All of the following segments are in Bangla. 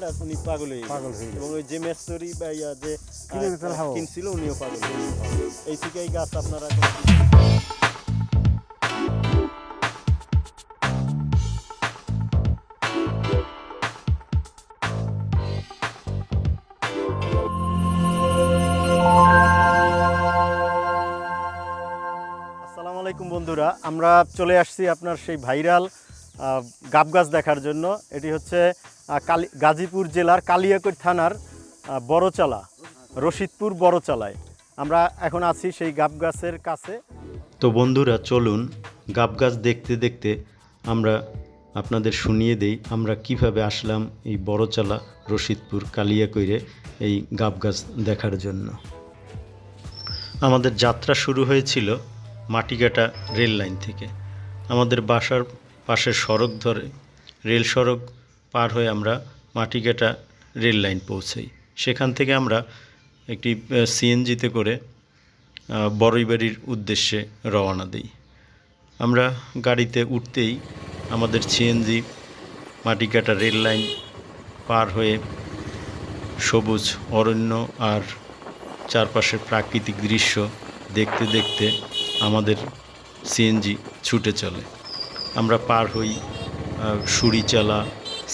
উনি পাগল হয়ে গেছে এবং ওই যে মেস্তরি বা ইয়া যে কিনছিল উনিও পাগল হয়ে গেছে। এই থেকে এই গাছ আপনারা আসসালামু আলাইকুম বন্ধুরা, আমরা চলে আসছি আপনার সেই ভাইরাল গাব গাছ দেখার জন্য। এটি হচ্ছে গাজীপুর জেলার কালিয়াকৈর থানার বড়চালা, রশিদপুর বড়চালায়। আমরা এখন আছি সেই গাব গাছের কাছে। তো বন্ধুরা চলুন গাব গাছ দেখতে দেখতে আমরা আপনাদের শুনিয়ে দেই আমরা কিভাবে আসলাম এই বড়চালা রশিদপুর কালিয়াকৈরে এই গাব গাছ দেখার জন্য। আমাদের যাত্রা শুরু হয়েছিল মাটিকাটা রেল লাইন থেকে। আমাদের বাসার পাশের সড়ক ধরে রেল সড়ক পার হয়ে আমরা মাটিকাটা রেল লাইন পৌঁছাই। সেখান থেকে আমরা একটি সিএনজিতে করে বড়ইবাড়ির উদ্দেশ্যে রওনা দিই। আমরা গাড়িতে উঠতেই আমাদের সিএনজি মাটিকাটা রেল লাইন পার হয়ে সবুজ অরণ্য আর চারপাশের প্রাকৃতিক দৃশ্য দেখতে দেখতে আমাদের সিএনজি ছুটে চলে। আমরা পার হই সুরিচালা,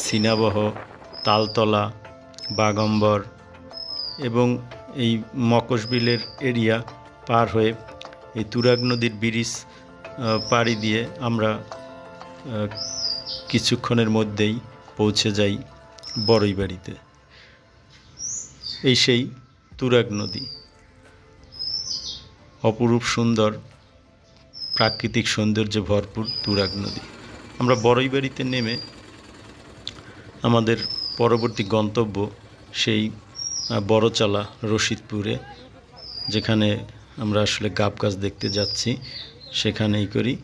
সিনাবহ, তালতলা, বাগম্বর এবং এই মকশবিলের এরিয়া পার হয়ে এই তুরাগ নদীর ব্রিজ পাড়ি দিয়ে আমরা কিছুক্ষণের মধ্যেই পৌঁছে যাই বড়ইবাড়িতে। এই সেই তুরাগ নদী, অপরূপ সুন্দর প্রাকৃতিক সৌন্দর্যে ভরপুর তুরাগ নদী। আমরা বড়ইবাড়িতে নেমে আমাদের পরবর্তী গন্তব্য সেই বড়চালা রশিদপুরে, যেখানে আমরা আসলে গাব গাছ দেখতে যাচ্ছি সেখানেই করি।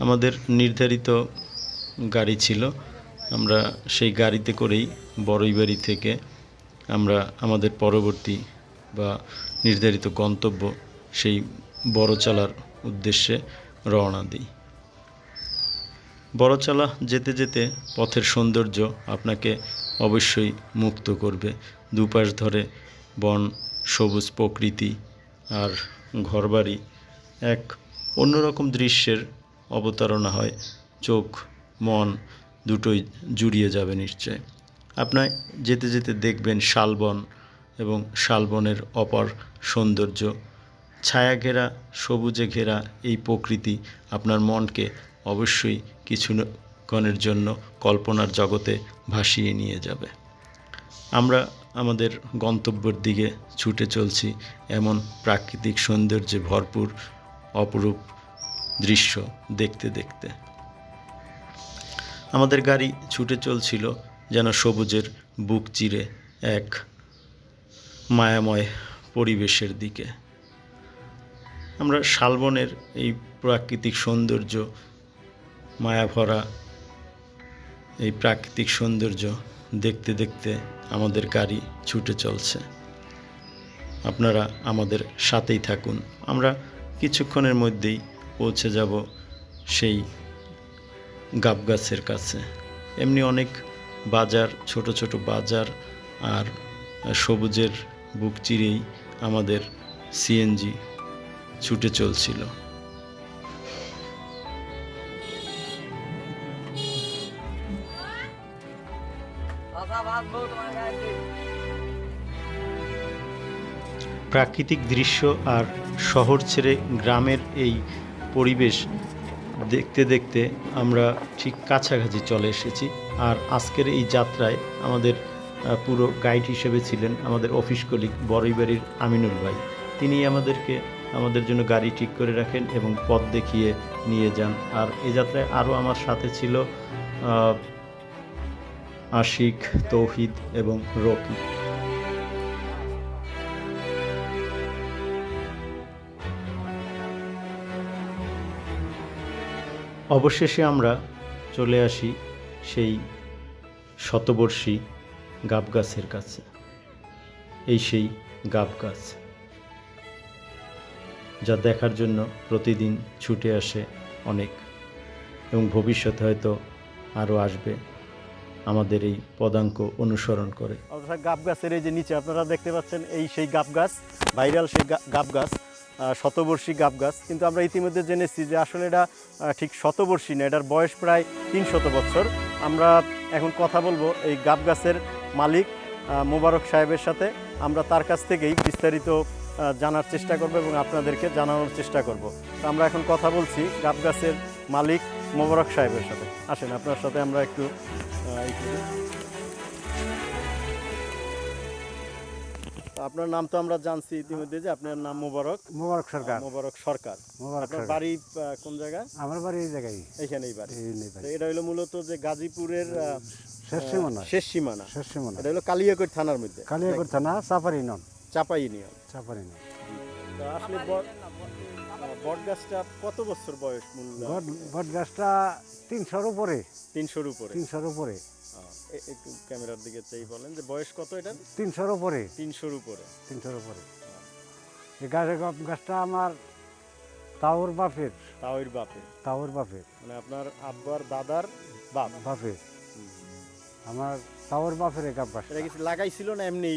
আমাদের নির্ধারিত গাড়ি ছিল, আমরা সেই গাড়িতে করেই বড়ইবাড়ি থেকে আমরা আমাদের পরবর্তী বা নির্ধারিত গন্তব্য সেই বড়চালার উদ্দেশ্যে রওনা দিই। বড়চালা যেতে যেতে পথের সৌন্দর্য আপনাকে অবশ্যই মুক্ত করবে। দুপাশ ধরে বন, সবুজ প্রকৃতি আর ঘরবাড়ি, এক অন্যরকম দৃশ্যের অবতারণা হয়। চোখ মন দুটোই জুড়িয়ে যাবে নিশ্চয়। আপনার যেতে যেতে দেখবেন শালবন এবং শালবনের অপার সৌন্দর্য, ছায়া ঘেরা সবুজে ঘেরা এই প্রকৃতি আপনার মনকে অবশ্যই কিছুক্ষণের জন্য কল্পনার জগতে ভাসিয়ে নিয়ে যাবে। আমরা আমাদের গন্তব্যের দিকে ছুটে চলছি এমন প্রাকৃতিক সৌন্দর্যে ভরপুর অপরূপ দৃশ্য দেখতে দেখতে। আমাদের গাড়ি ছুটে চলছিল যেন সবুজের বুক চিরে এক মায়াময় পরিবেশের দিকে। আমরা শালবনের এই প্রাকৃতিক সৌন্দর্য, মায়াভরা এই প্রাকৃতিক সৌন্দর্য দেখতে দেখতে আমাদের গাড়ি ছুটে চলছে। আপনারা আমাদের সাথেই থাকুন। আমরা কিছুক্ষণের মধ্যেই পৌঁছে যাব সেই গাব গাছের কাছে। এমনি অনেক বাজার, ছোট ছোট বাজার আর সবুজের বুক চিরেই আমাদের সিএনজি ছুটে চলছিল। প্রাকৃতিক দৃশ্য আর শহর ছেড়ে গ্রামের এই পরিবেশ দেখতে দেখতে আমরা ঠিক কাছাকাছি চলে এসেছি। আর আজকের এই যাত্রায় আমাদের পুরো গাইড হিসেবে ছিলেন আমাদের অফিস কলিগ বড়ইবাড়ির আমিনুল ভাই। তিনি আমাদের জন্য গাড়ি ঠিক করে রাখেন এবং পথ দেখিয়ে নিয়ে যান। আর এই যাত্রায় আরও আমার সাথে ছিল আশিক, তৌহিদ এবং রকি। অবশেষে আমরা চলে আসি সেই শতবর্ষী গাব গাছের কাছে। এই সেই গাব গাছ যা দেখার জন্য প্রতিদিন ছুটে আসে অনেক, এবং ভবিষ্যতে হয়তো আরও আসবে। আমাদের এই পদাঙ্ক অনুসরণ করে। অর্থাৎ গাব গাছের এই যে নিচে আপনারা দেখতে পাচ্ছেন এই সেই গাব গাছ, ভাইরাল সেই গাব গাছ, শতবর্ষী গাব গাছ। কিন্তু আমরা ইতিমধ্যে জেনেছি যে আসলে এটা ঠিক শতবর্ষী না, এটার বয়স প্রায় 300 বছর। আমরা এখন কথা বলবো এই গাব গাছের মালিক মোবারক সাহেবের সাথে। আমরা তার কাছ থেকেই বিস্তারিত জানার চেষ্টা করব এবং আপনাদেরকে জানানোর চেষ্টা করব। তো আমরা এখন কথা বলছি গাব গাছের মালিক মোবারক সাহেবের সাথে। আসেন আপনার সাথে আমরা একটু আপনার নাম তো আমরা জানছি ইতিমধ্যে যে আপনার নাম মোবারক সরকার। মোবারক সরকার। আপনার বাড়ি কোন জায়গায়? আমার বাড়ি এই জায়গায়, এইখানেই বাড়ি। তো এটা হলো মূলত যে গাজীপুরের শেষ সীমানা। এটা হলো কালিয়াকৈর থানার মধ্যে, কালিয়াকৈর থানা, চাপাই ইউনিয়ন। তো আসলে বট গাছটা কত বছর বয়স? বট গাছটা 300-র উপরে। 300-র উপরে। 300-র উপরে। একটু ক্যামেরার দিকে চাই বলেন যে বয়স কত এটা? 300-র উপরে। 300-র উপরে। 300-র উপরে। এই গাছটা আমার তাওর বাপের। মানে আপনার আব্বার দাদার বাপের। আমার তাওর বাপের এই গাব গাছ। এটা কিছু লাগাইছিল না এমনি?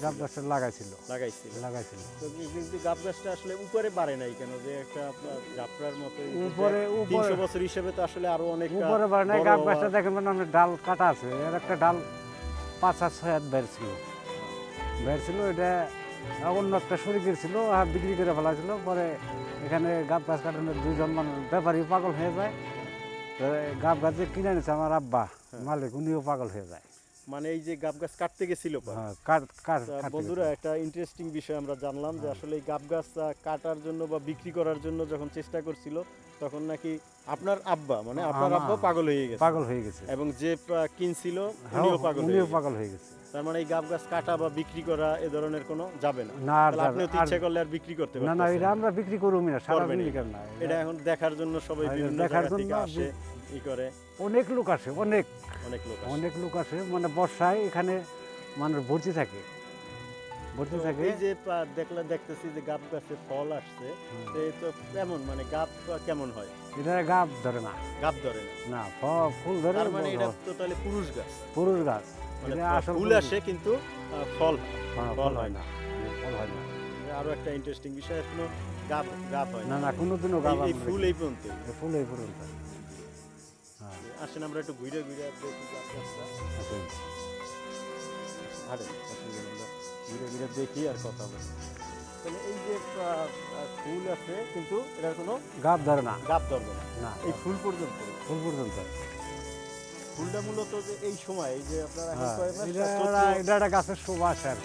গাব গাছটা লাগাইছিল। তো কিন্তু গাব গাছটা আসলে উপরে বাড়ে নাই কেন? যে একটা জাফরার মতো উপরে 300 বছর হিসেবে তো আসলে আরো অনেক উপরে বাড়ে নাই। গাব গাছটা দেখেন মানে ডাল কাটা আছে, এর একটা ডাল 5-6 হাত বেরছিল। এটা অন্য একটা শরীরের ছিল, বিক্রি করে ফেলাছিল। পরে এখানে গাব গাছ কাটানোর 2জন মানুষ ব্যাপারী পাগল হয়ে যায়। গাব গাছ যে কিনে নিচ্ছে আমার আব্বা মালিক, উনিও পাগল হয়ে যায়। মানে এই যে গাব গাছ কাটতে গেছিল। বন্ধুরা, একটা ইন্টারেস্টিং বিষয় আমরা জানলাম যে আসলে এই গাব গাছ কাটার জন্য বা বিক্রি করার জন্য যখন চেষ্টা করছিল তখন নাকি আপনার আব্বা মানে আপনার আব্বা পাগল হয়ে গেছে এবং যে কিনছিল উনিও পাগল হয়ে গেছে। তার মানে এই গাব গাছ কাটা বা বিক্রি করা এ ধরনের কোনো যাবে না। আপনি ইচ্ছা করলে আর বিক্রি করতে পারবেন না। এটা আমরা বিক্রি করবো না, সারা বিক্রি না। এটা এখন দেখার জন্য সবাই বিভিন্ন জায়গা থেকে আসে, ই করে। অনেক লোক আসে, অনেক লোক আসে। মানে বর্ষায় এখানে মানুষ ভর্তি থাকে। এই যে দেখতেছি যে গাব গাছে ফল আসছে, তো কেমন মানে গাব কেমন হয়? এটা গাব ধরে না। না, ফুল ধরে। তার মানে এটা তো তাহলে পুরুষ গাছ। মানে ফুল আসে কিন্তু ফল হয় না। আরো একটা ইন্টারেস্টিং বিষয়, এখনো গাব হয় না। কোনোদিনও গাব এই ফুল এই পর্যন্ত। আসেন আমরা একটু ঘুরে দেখি গাব গাছটা। ঘুরে দেখি আর কথা বলি। তাহলে এই যে ফুল আছে কিন্তু এটার কোনো গাব ধরে না। এই ফুল পর্যন্ত। ফুলটা মূলত যে এই সময় এই যে আপনারা এখন কয় মাস? এটা গাছের সুবাস আর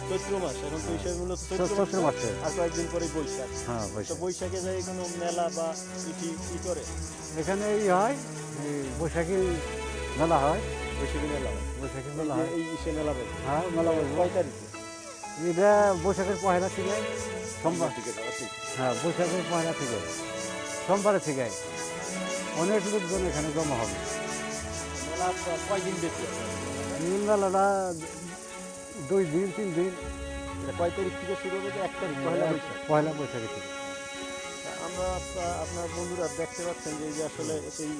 চৈত্র মাস। এখন তো হিসেবে মূলত চৈত্র মাসে আর কয়েকদিন পরে বৈশাখ। তো বৈশাখে যায় কোনো মেলা বা কি করে এখানে হয় বৈশাখী মেলা হয়। বৈশাখী মেলা হয় এই মেলা বলতে। মেলা কয় তারিখে? এটা বৈশাখের পহেলা থেকে, সোমবার থেকে। বৈশাখের পহেলা থেকে সোমবারের থেকে অনেক লোকজন এখানে জমা হবে। মেলা কয়দিন বেশি? মেলাটা 2 দিন 3 দিন। কয় তারিখ থেকে শুরু হবে? 1 তারিখ, পহেলা বৈশাখী থেকে। আমরা আপনার বন্ধুরা দেখতে পাচ্ছেন যে এই যে আসলে সেই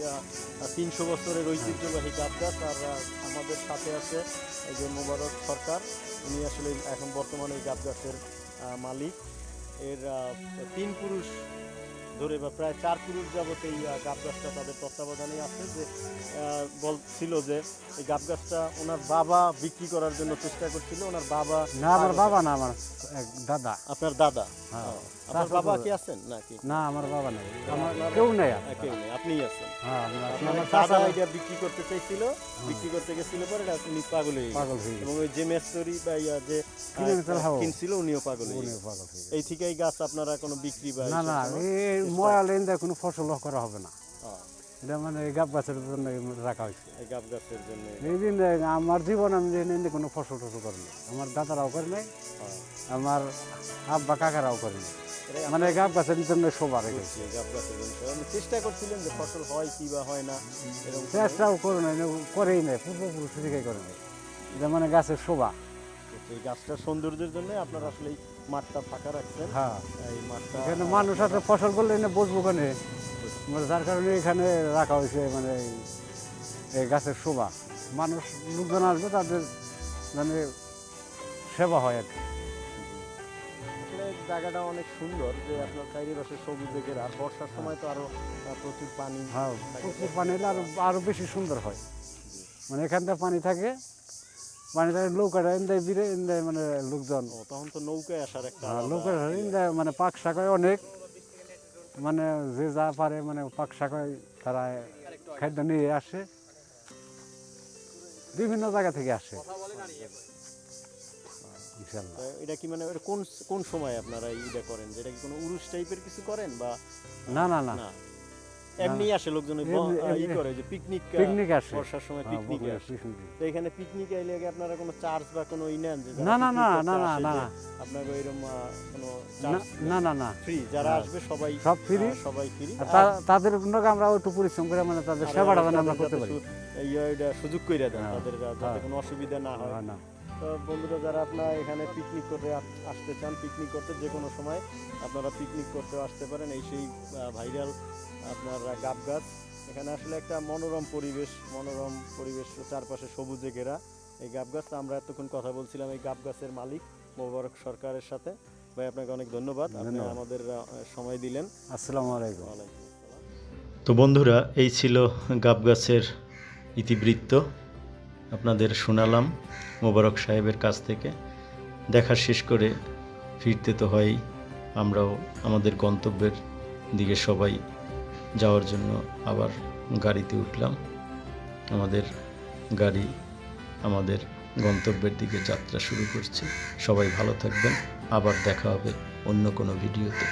300 বছরের ঐতিহ্যবাহী গাব গাছ। আর আমাদের সাথে আছে এই যে মোবারক সরকার, উনি আসলে এখন বর্তমানে এই গাব গাছের মালিক। এর 3 পুরুষ ধরে বা প্রায় 4 পুরুষ যাবত এই গাব গাছটা তাদের তত্ত্বাবধানে আছে। যে বলছিল যে এই গাব গাছটা ওনার বাবা বিক্রি করার জন্য চেষ্টা করছিল। ওনার বাবা না, আমার বাবা না, আমার দাদা। আপনার দাদা? আপনার বাবা কি আছেন নাকি? না, আমার বাবা নাই, আমার কেউ নেই। আপনিই আছেন। আপনার দাদা এটা বিক্রি করতে চাইছিল, বিক্রি করতে গেছিল পরে উনি পাগল হয়ে গেছে এবং ওই যে মেস্তরি বা যে কিনছিল উনিও পাগল হয়ে গেছে। এই থেকে এই গাছ আপনারা কোনো বিক্রি বা না এই ময়ালেন্দা কোনো ফসল করা হবে না। এটা মানে এই গাব গাছের জন্য রাখা হয়েছে। এই গাব গাছের জন্য এই দিন আমার জীবন আমি কোনো ফসল টসল করি নাই, আমার দাদারাও করে নাই, আমার আব্বা কাকারাও করে নাই। মানে গাব গাছের জন্য সবার রেখেছি। গাব গাছের জন্য চেষ্টা করছিলেন যে ফসল হয় কি বা হয় না, চেষ্টাও করে নাই, করেই নাই, পূর্বপুরুষ থেকে করে নাই। এটা মানে গাছের শোভা। এই গাছটার সৌন্দর্যের জন্য আপনারা আসলে এই মাঠটা ফাঁকা রাখছেন। এই মাঠটা এখানে মানুষ আছে ফসল করলে এনে বসবো কেন, যার কারণে এখানে রাখা হয়েছে মানে এই গাছের শোভা। মানুষ লোকজন আসবে তাদের মানে সেবা হয় আর কি। আসলে জায়গাটা অনেক সুন্দর, যে আপনার চারিপাশে সবুজে ঘেরা, আর বর্ষার সময় তো আরো প্রচুর পানি হ্যাঁ, প্রচুর পানি হলে আরো বেশি সুন্দর হয়। মানে এখান থেকে পানি থাকে নৌকাটা ইন্দায় বিরে ইন্দায় মানে লোকজন তখন তো নৌকায় আসার একটা নৌকা ইন্দায় মানে পাক শাখায় অনেক, মানে যে যা পারে মানে পাক শাখায় তারা খাদ্য নিয়ে আসে, বিভিন্ন জায়গা থেকে আসে ইনশাল্লাহ। এটা কি মানে কোন কোন সময় আপনারা এটা করেন, যেটা কি কোনো উরুস টাইপের কিছু করেন বা না না না, না এমনি আসে লোকজন ই করে যে পিকনিক পিকনিক আসে, বর্ষার সময় পিকনিক আসে। পিকনিক। তো এখানে পিকনিক আইলে কি আপনারা কোনো চার্জ বা কোনো ই নেন যে না না না না না না, আপনাকে এরকম কোনো না না না, ফ্রি, যারা আসবে সবাই সব ফ্রি, সবাই ফ্রি, তাদের লোক আমরা একটু পরিশ্রম করে মানে তাদের সেবাটা মানে আমরা করতে পারি, সুযোগ করে দেন হ্যাঁ, তাদের যাতে হ্যাঁ। কোনো অসুবিধা না হয়। না তো বন্ধুরা, যারা আপনারা এখানে পিকনিক করতে আসতে চান, পিকনিক করতে যে কোনো সময় আপনারা পিকনিক করতেও আসতে পারেন। এই সেই ভাইরাল আপনার গাব গাছ। এখানে আসলে একটা মনোরম পরিবেশ, চারপাশে সবুজে ঘেরা এই গাব গাছ। আমরা এতক্ষণ কথা বলছিলাম এই গাব গাছের মালিক মোবারক সরকারের সাথে। ভাই, আপনাকে অনেক ধন্যবাদ, আপনি আমাদের সময় দিলেন। আসসালামু আলাইকুম। ওয়ালাইকুম আসসালাম। তো বন্ধুরা, এই ছিল গাব গাছের ইতিবৃত্ত, আপনাদের শোনালাম মোবারক সাহেবের কাছ থেকে। দেখা শেষ করে ফিরতে তো হয়ই, আমরাও আমাদের গন্তব্যের দিকে সবাই যাওয়ার জন্য আবার গাড়িতে উঠলাম। আমাদের গাড়ি আমাদের গন্তব্যের দিকে যাত্রা শুরু করছে। সবাই ভালো থাকবেন, আবার দেখা হবে অন্য কোনো ভিডিওতে।